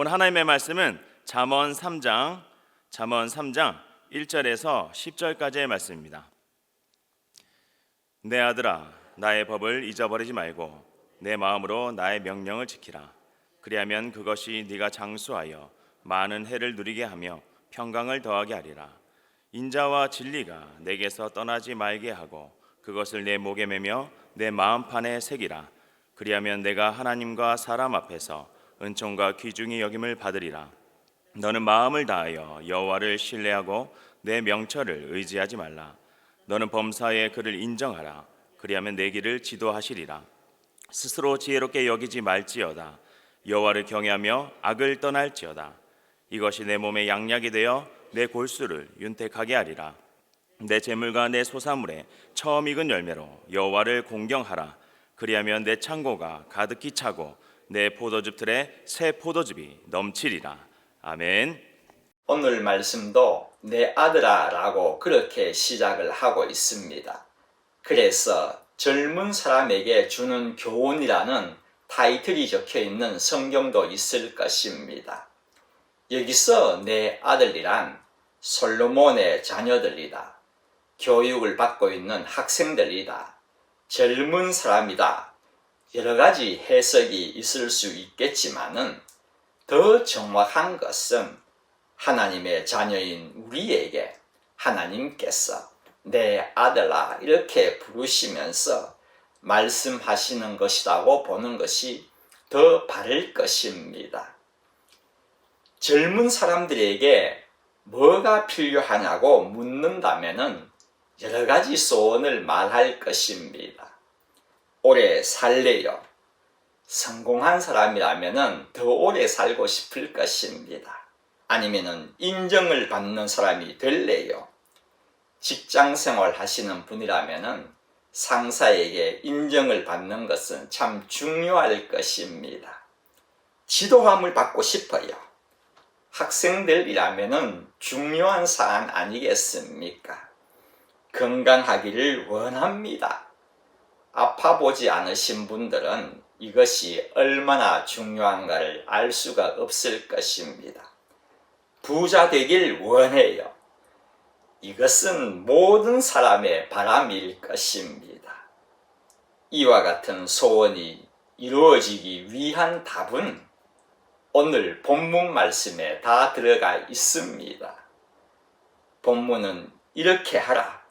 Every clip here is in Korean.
오늘 하나님의 말씀은 잠언 3장 1절에서 10절까지의 말씀입니다. 내 아들아, 나의 법을 잊어버리지 말고 내 마음으로 나의 명령을 지키라. 그리하면 그것이 네가 장수하여 많은 해를 누리게 하며 평강을 더하게 하리라. 인자와 진리가 내게서 떠나지 말게 하고 그것을 내 목에 매며 내 마음판에 새기라. 그리하면 내가 하나님과 사람 앞에서 은총과 귀중히 여김을 받으리라. 너는 마음을 다하여 여호와를 신뢰하고 내 명철을 의지하지 말라. 너는 범사에 그를 인정하라. 그리하면 내 길을 지도하시리라. 스스로 지혜롭게 여기지 말지어다. 여호와를 경외하며 악을 떠날지어다. 이것이 내 몸에 양약이 되어 내 골수를 윤택하게 하리라. 내 재물과 내 소사물에 처음 익은 열매로 여호와를 공경하라. 그리하면 내 창고가 가득히 차고 내 포도즙 틀에 새 포도즙이 넘치리라. 아멘. 오늘 말씀도 내 아들아 라고 그렇게 시작을 하고 있습니다. 그래서 젊은 사람에게 주는 교훈이라는 타이틀이 적혀 있는 성경도 있을 것입니다. 여기서 내 아들이란 솔로몬의 자녀들이다. 교육을 받고 있는 학생들이다. 젊은 사람이다. 여러 가지 해석이 있을 수 있겠지만은 더 정확한 것은 하나님의 자녀인 우리에게 하나님께서 내 아들아 이렇게 부르시면서 말씀하시는 것이라고 보는 것이 더 바를 것입니다. 젊은 사람들에게 뭐가 필요하냐고 묻는다면은 여러 가지 소원을 말할 것입니다. 오래 살래요. 성공한 사람이라면은 더 오래 살고 싶을 것입니다. 아니면은 인정을 받는 사람이 될래요. 직장 생활 하시는 분이라면은 상사에게 인정을 받는 것은 참 중요할 것입니다. 지도함을 받고 싶어요. 학생들이라면은 중요한 사안 아니겠습니까? 건강하기를 원합니다. 아파 보지 않으신 분들은 이것이 얼마나 중요한가를 알 수가 없을 것입니다. 부자 되길 원해요. 이것은 모든 사람의 바람일 것입니다. 이와 같은 소원이 이루어지기 위한 답은 오늘 본문 말씀에 다 들어가 있습니다. 본문은 이렇게 하라.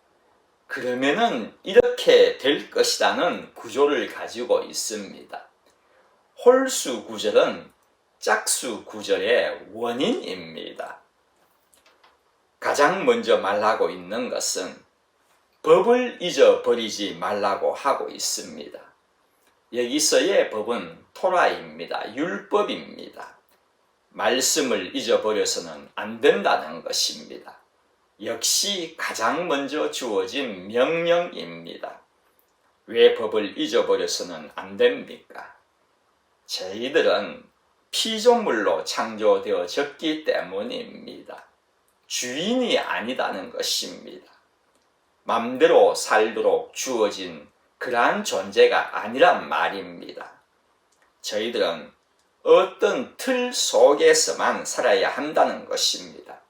그러면은 이렇게 될 것이라는 구조를 가지고 있습니다. 홀수 구절은 짝수 구절의 원인입니다. 가장 먼저 말하고 있는 것은 법을 잊어버리지 말라고 하고 있습니다. 여기서의 법은 토라입니다. 율법입니다. 말씀을 잊어버려서는 안 된다는 것입니다. 역시 가장 먼저 주어진 명령입니다. 왜 법을 잊어버려서는 안 됩니까? 저희들은 피조물로 창조되어졌기 때문입니다. 주인이 아니다는 것입니다. 맘대로 살도록 주어진 그러한 존재가 아니란 말입니다. 저희들은 어떤 틀 속에서만 살아야 한다는 것입니다.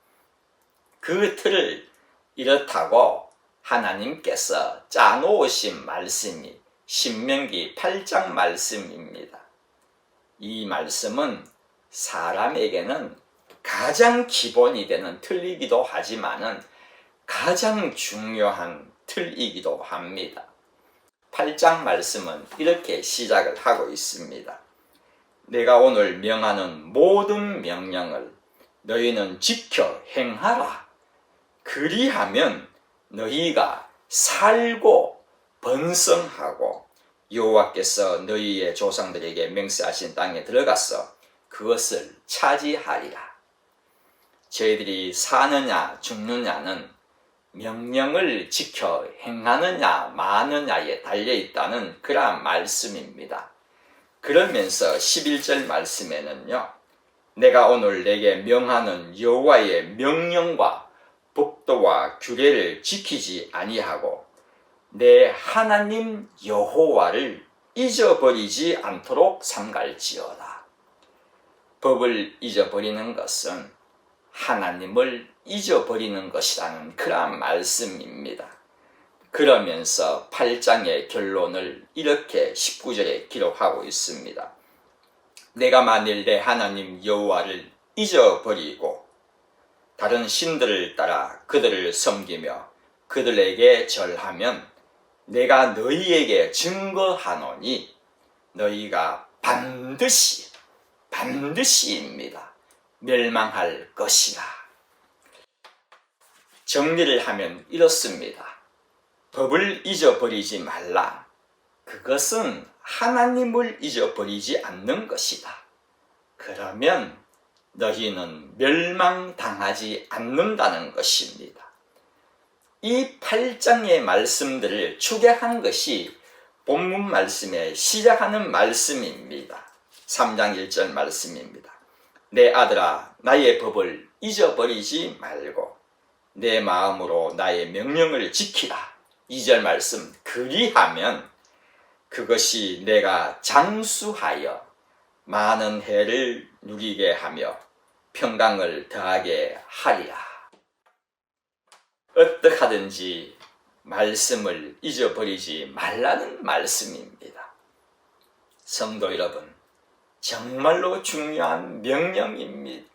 그 틀을 이렇다고 하나님께서 짜놓으신 말씀이 신명기 8장 말씀입니다. 이 말씀은 사람에게는 가장 기본이 되는 틀이기도 하지만은 가장 중요한 틀이기도 합니다. 8장 말씀은 이렇게 시작을 하고 있습니다. 내가 오늘 명하는 모든 명령을 너희는 지켜 행하라. 그리하면 너희가 살고 번성하고 여호와께서 너희의 조상들에게 맹세하신 땅에 들어가서 그것을 차지하리라. 저희들이 사느냐 죽느냐는 명령을 지켜 행하느냐 마느냐에 달려있다는 그러한 말씀입니다. 그러면서 11절 말씀에는요, 내가 오늘 내게 명하는 여호와의 명령과 법도와 규례를 지키지 아니하고 내 하나님 여호와를 잊어버리지 않도록 삼갈지어다. 법을 잊어버리는 것은 하나님을 잊어버리는 것이라는 그러한 말씀입니다. 그러면서 8장의 결론을 이렇게 19절에 기록하고 있습니다. 내가 만일 내 하나님 여호와를 잊어버리고 다른 신들을 따라 그들을 섬기며 그들에게 절하면 내가 너희에게 증거하노니 너희가 반드시입니다. 멸망할 것이라. 정리를 하면 이렇습니다. 법을 잊어버리지 말라. 그것은 하나님을 잊어버리지 않는 것이다. 그러면 너희는 멸망당하지 않는다는 것입니다. 이 8장의 말씀들을 축약한 것이 본문 말씀에 시작하는 말씀입니다. 3장 1절 말씀입니다. 내 아들아 나의 법을 잊어버리지 말고 내 마음으로 나의 명령을 지키라. 2절 말씀 그리하면 그것이 내가 장수하여 많은 해를 누리게 하며 평강을 더하게 하리라. 어떡하든지 말씀을 잊어버리지 말라는 말씀입니다. 성도 여러분, 정말로 중요한 명령입니다.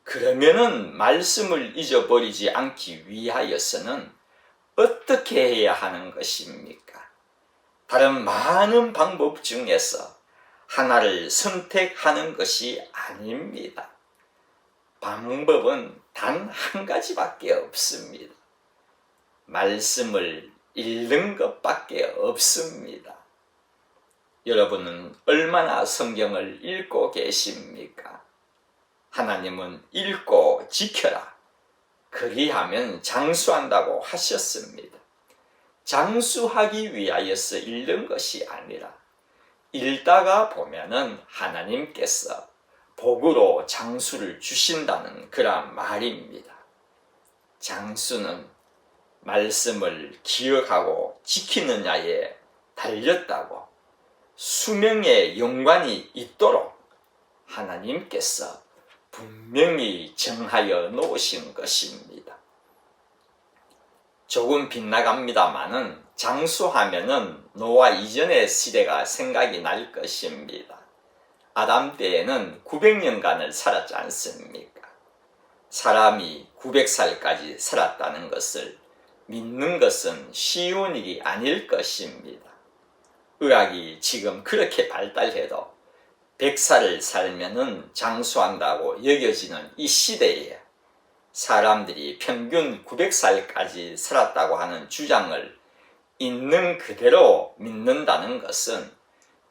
그러면은 말씀을 잊어버리지 않기 위하여서는 어떻게 해야 하는 것입니까? 다른 많은 방법 중에서 하나를 선택하는 것이 아닙니다. 방법은 단 한 가지밖에 없습니다. 말씀을 읽는 것밖에 없습니다. 여러분은 얼마나 성경을 읽고 계십니까? 하나님은 읽고 지켜라. 그리하면 장수한다고 하셨습니다. 장수하기 위하여서 읽는 것이 아니라 읽다가 보면은 하나님께서 복으로 장수를 주신다는 그런 말입니다. 장수는 말씀을 기억하고 지키느냐에 달렸다고 수명의 연관이 있도록 하나님께서 분명히 정하여 놓으신 것입니다. 조금 빗나갑니다마는 장수하면은 노아 이전의 시대가 생각이 날 것입니다. 아담 때에는 900년간을 살았지 않습니까? 사람이 900살까지 살았다는 것을 믿는 것은 쉬운 일이 아닐 것입니다. 의학이 지금 그렇게 발달해도 100살을 살면은 장수한다고 여겨지는 이 시대에 사람들이 평균 900살까지 살았다고 하는 주장을 있는 그대로 믿는다는 것은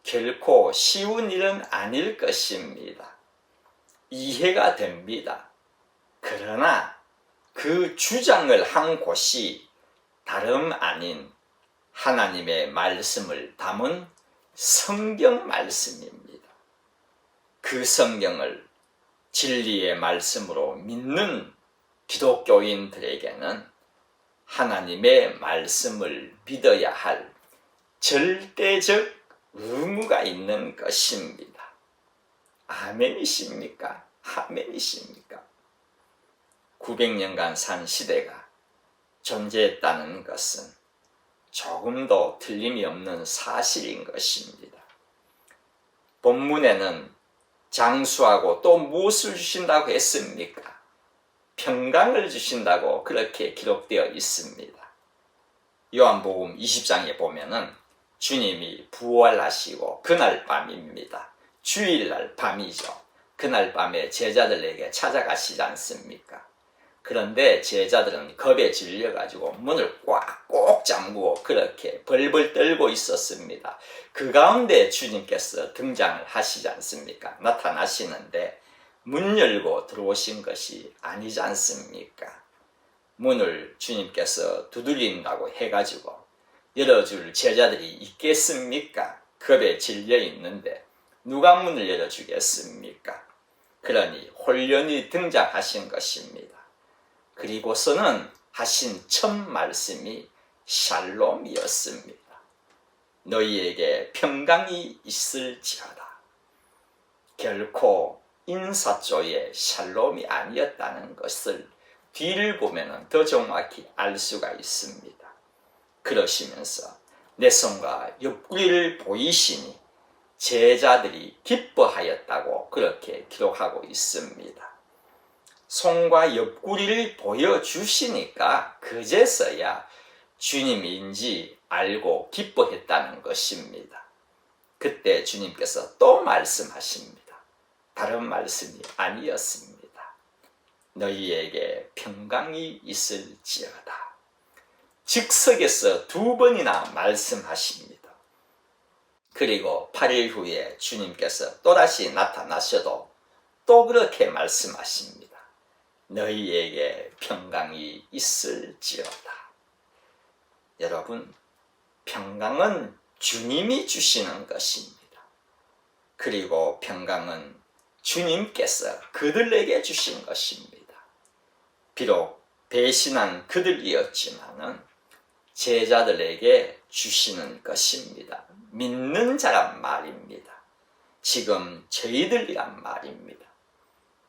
결코 쉬운 일은 아닐 것입니다. 이해가 됩니다. 그러나 그 주장을 한 곳이 다름 아닌 하나님의 말씀을 담은 성경 말씀입니다. 그 성경을 진리의 말씀으로 믿는 기독교인들에게는 하나님의 말씀을 믿어야 할 절대적 의무가 있는 것입니다. 아멘이십니까? 아멘이십니까? 900년간 산 시대가 존재했다는 것은 조금도 틀림이 없는 사실인 것입니다. 본문에는 장수하고 또 무엇을 주신다고 했습니까? 평강을 주신다고 그렇게 기록되어 있습니다. 요한복음 20장에 보면은 주님이 부활하시고 그날 밤입니다. 주일날 밤이죠. 그날 밤에 제자들에게 찾아가시지 않습니까? 그런데 제자들은 겁에 질려가지고 문을 꽉 잠그고 그렇게 벌벌 떨고 있었습니다. 그 가운데 주님께서 등장을 하시지 않습니까? 나타나시는데 문 열고 들어오신 것이 아니지 않습니까? 문을 주님께서 두드린다고 해가지고 열어줄 제자들이 있겠습니까? 겁에 질려 있는데 누가 문을 열어주겠습니까? 그러니 홀연히 등장하신 것입니다. 그리고서는 하신 첫 말씀이 샬롬이었습니다. 너희에게 평강이 있을지어다. 결코 인사조의 샬롬이 아니었다는 것을 뒤를 보면 더 정확히 알 수가 있습니다. 그러시면서 내 손과 옆구리를 보이시니 제자들이 기뻐하였다고 그렇게 기록하고 있습니다. 손과 옆구리를 보여주시니까 그제서야 주님인지 알고 기뻐했다는 것입니다. 그때 주님께서 또 말씀하십니다. 다른 말씀이 아니었습니다. 너희에게 평강이 있을지어다. 즉석에서 2번이나 말씀하십니다. 그리고 8일 후에 주님께서 또다시 나타나셔도 또 그렇게 말씀하십니다. 너희에게 평강이 있을지어다. 여러분, 평강은 주님이 주시는 것입니다. 그리고 평강은 주님께서 그들에게 주신 것입니다. 비록 배신한 그들이었지만은 제자들에게 주시는 것입니다. 믿는 자란 말입니다. 지금 저희들이란 말입니다.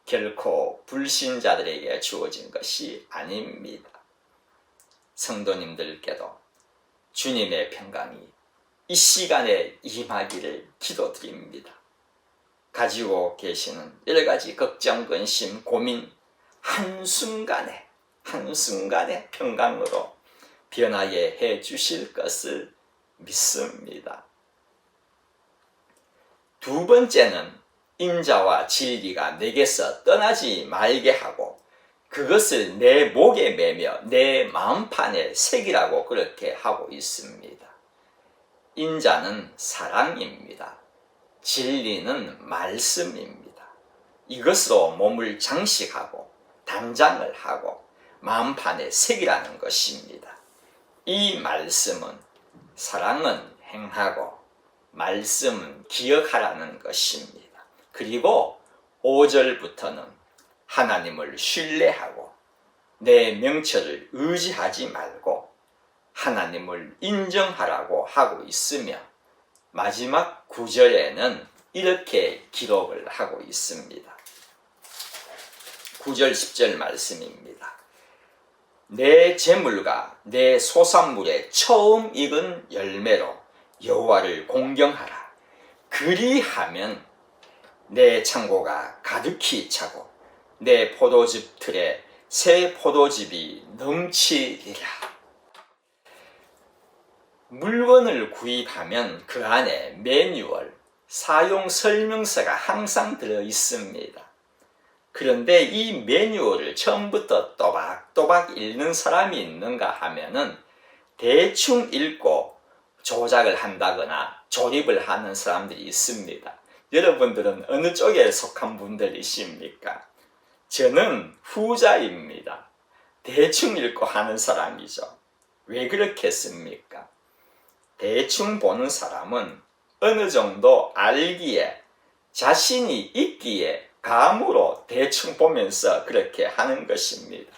결코 불신자들에게 주어진 것이 아닙니다. 성도님들께도 주님의 평강이 이 시간에 임하기를 기도드립니다. 가지고 계시는 여러 가지 걱정, 근심, 고민 한순간에 평강으로 변하게 해 주실 것을 믿습니다. 2번째는 인자와 진리가 내게서 떠나지 말게 하고 그것을 내 목에 매며 내 마음판에 새기라고 그렇게 하고 있습니다. 인자는 사랑입니다. 진리는 말씀입니다. 이것으로 몸을 장식하고 단장을 하고 마음판에 새기라는 것입니다. 이 말씀은 사랑은 행하고 말씀은 기억하라는 것입니다. 그리고 5절부터는 하나님을 신뢰하고 내 명철을 의지하지 말고 하나님을 인정하라고 하고 있으며 마지막 9절에는 이렇게 기록을 하고 있습니다. 9절 10절 말씀입니다. 내 재물과 내 소산물의 처음 익은 열매로 여호와를 공경하라. 그리하면 내 창고가 가득히 차고 내 포도즙 틀에 새 포도즙이 넘치리라. 물건을 구입하면 그 안에 매뉴얼, 사용 설명서가 항상 들어 있습니다. 그런데 이 매뉴얼을 처음부터 또박또박 읽는 사람이 있는가 하면은 대충 읽고 조작을 한다거나 조립을 하는 사람들이 있습니다. 여러분들은 어느 쪽에 속한 분들이십니까? 저는 후자입니다. 대충 읽고 하는 사람이죠. 왜 그렇겠습니까? 대충 보는 사람은 어느 정도 알기에 자신이 있기에 감으로 대충 보면서 그렇게 하는 것입니다.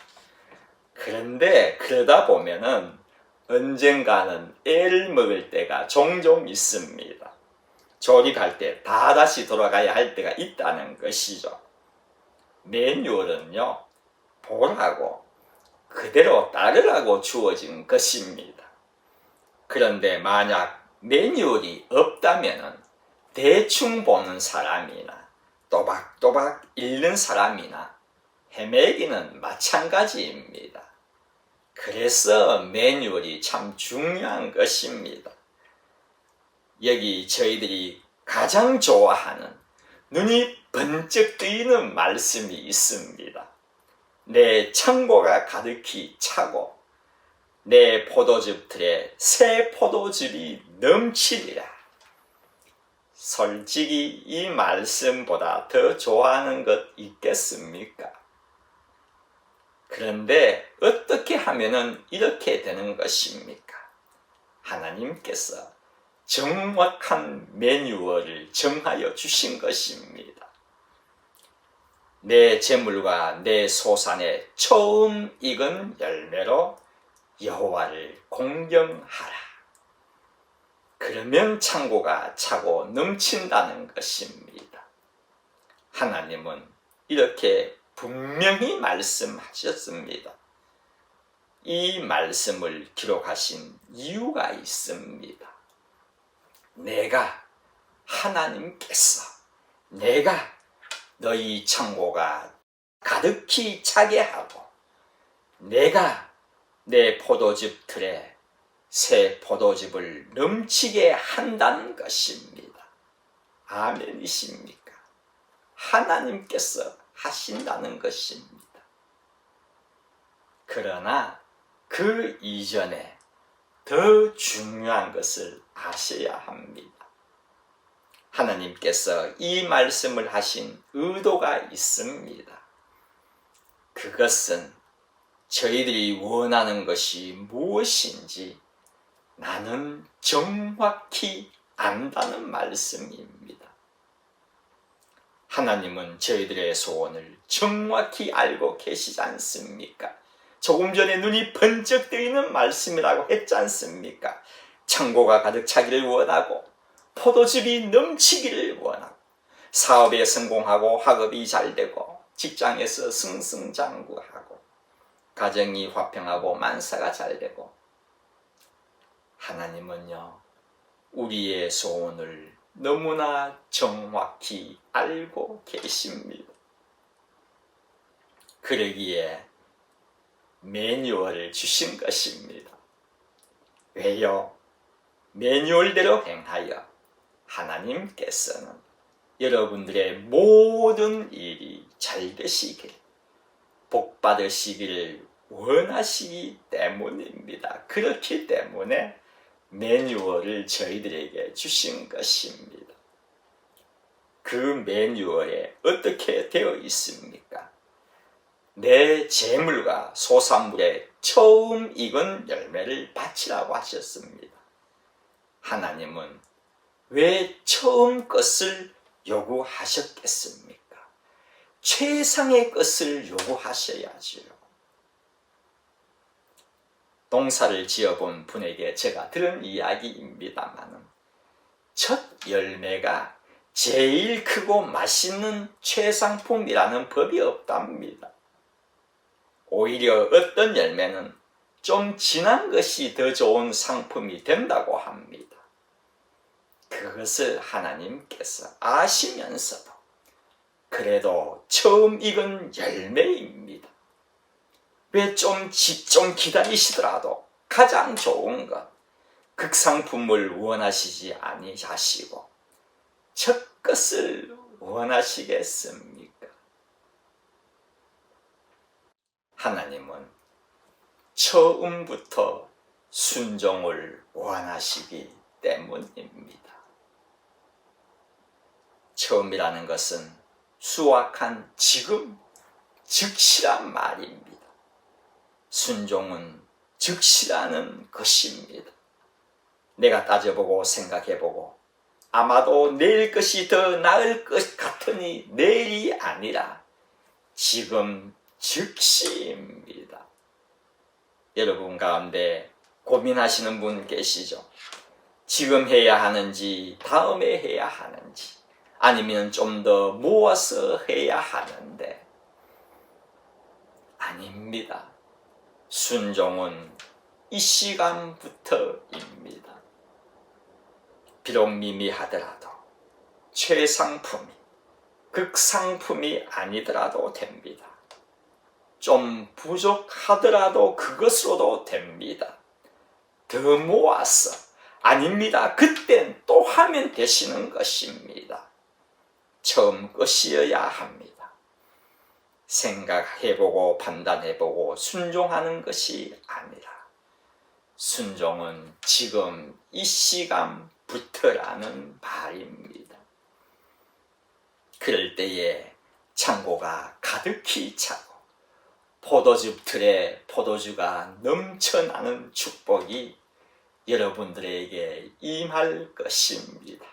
그런데 그러다 보면은 언젠가는 애를 먹을 때가 종종 있습니다. 조립할 때 다 다시 돌아가야 할 때가 있다는 것이죠. 매뉴얼은요, 보라고 그대로 따르라고 주어진 것입니다. 그런데 만약 매뉴얼이 없다면은 대충 보는 사람이나 또박또박 읽는 사람이나 헤매기는 마찬가지입니다. 그래서 매뉴얼이 참 중요한 것입니다. 여기 저희들이 가장 좋아하는 눈이 번쩍 뜨이는 말씀이 있습니다. 내 창고가 가득히 차고 내 포도즙 틀에 새 포도즙이 넘치리라. 솔직히 이 말씀보다 더 좋아하는 것 있겠습니까? 그런데 어떻게 하면은 이렇게 되는 것입니까? 하나님께서 정확한 매뉴얼을 정하여 주신 것입니다. 내 재물과 내 소산의 처음 익은 열매로 여호와를 공경하라. 그러면 창고가 차고 넘친다는 것입니다. 하나님은 이렇게 분명히 말씀하셨습니다. 이 말씀을 기록하신 이유가 있습니다. 하나님께서 내가 너희 창고가 가득히 차게 하고 내가 내 포도즙 틀에 새 포도즙을 넘치게 한다는 것입니다. 아멘이십니까? 하나님께서 하신다는 것입니다. 그러나 그 이전에 더 중요한 것을 아셔야 합니다. 하나님께서 이 말씀을 하신 의도가 있습니다. 그것은 저희들이 원하는 것이 무엇인지 나는 정확히 안다는 말씀입니다. 하나님은 저희들의 소원을 정확히 알고 계시지 않습니까? 조금 전에 눈이 번쩍 뜨이는 말씀이라고 했지 않습니까? 창고가 가득 차기를 원하고 포도즙이 넘치기를 원하고 사업에 성공하고 학업이 잘 되고 직장에서 승승장구하고 가정이 화평하고 만사가 잘 되고 하나님은요 우리의 소원을 너무나 정확히 알고 계십니다. 그러기에 매뉴얼을 주신 것입니다. 왜요? 매뉴얼대로 행하여 하나님께서는 여러분들의 모든 일이 잘 되시길, 복 받으시기를 원하시기 때문입니다. 그렇기 때문에 매뉴얼을 저희들에게 주신 것입니다. 그 매뉴얼에 어떻게 되어 있습니까? 내 재물과 소산물에 처음 익은 열매를 바치라고 하셨습니다. 하나님은 왜 처음 것을 요구하셨겠습니까? 최상의 것을 요구하셔야지요. 농사를 지어본 분에게 제가 들은 이야기입니다만 첫 열매가 제일 크고 맛있는 최상품이라는 법이 없답니다. 오히려 어떤 열매는 좀 진한 것이 더 좋은 상품이 된다고 합니다. 그것을 하나님께서 아시면서도 그래도 처음 익은 열매입니다. 왜 좀 기다리시더라도 가장 좋은 것, 극상품을 원하시지 아니하시고 첫 것을 원하시겠습니까? 하나님은 처음부터 순종을 원하시기 때문입니다. 처음이라는 것은 수확한 지금 즉시란 말입니다. 순종은 즉시라는 것입니다. 내가 따져보고 생각해보고 아마도 내일 것이 더 나을 것 같으니 내일이 아니라 지금 즉시입니다. 여러분 가운데 고민하시는 분 계시죠? 지금 해야 하는지 다음에 해야 하는지 아니면 좀 더 모아서 해야 하는데 아닙니다. 순종은 이 시간부터입니다. 비록 미미하더라도 최상품이 극상품이 아니더라도 됩니다. 좀 부족하더라도 그것으로도 됩니다. 더 모아서 아닙니다. 그땐 또 하면 되시는 것입니다. 처음 것이어야 합니다. 생각해보고 판단해보고 순종하는 것이 아니라 순종은 지금 이 시간부터라는 말입니다. 그럴 때에 창고가 가득히 차고 포도즙 틀에 포도주가 넘쳐나는 축복이 여러분들에게 임할 것입니다.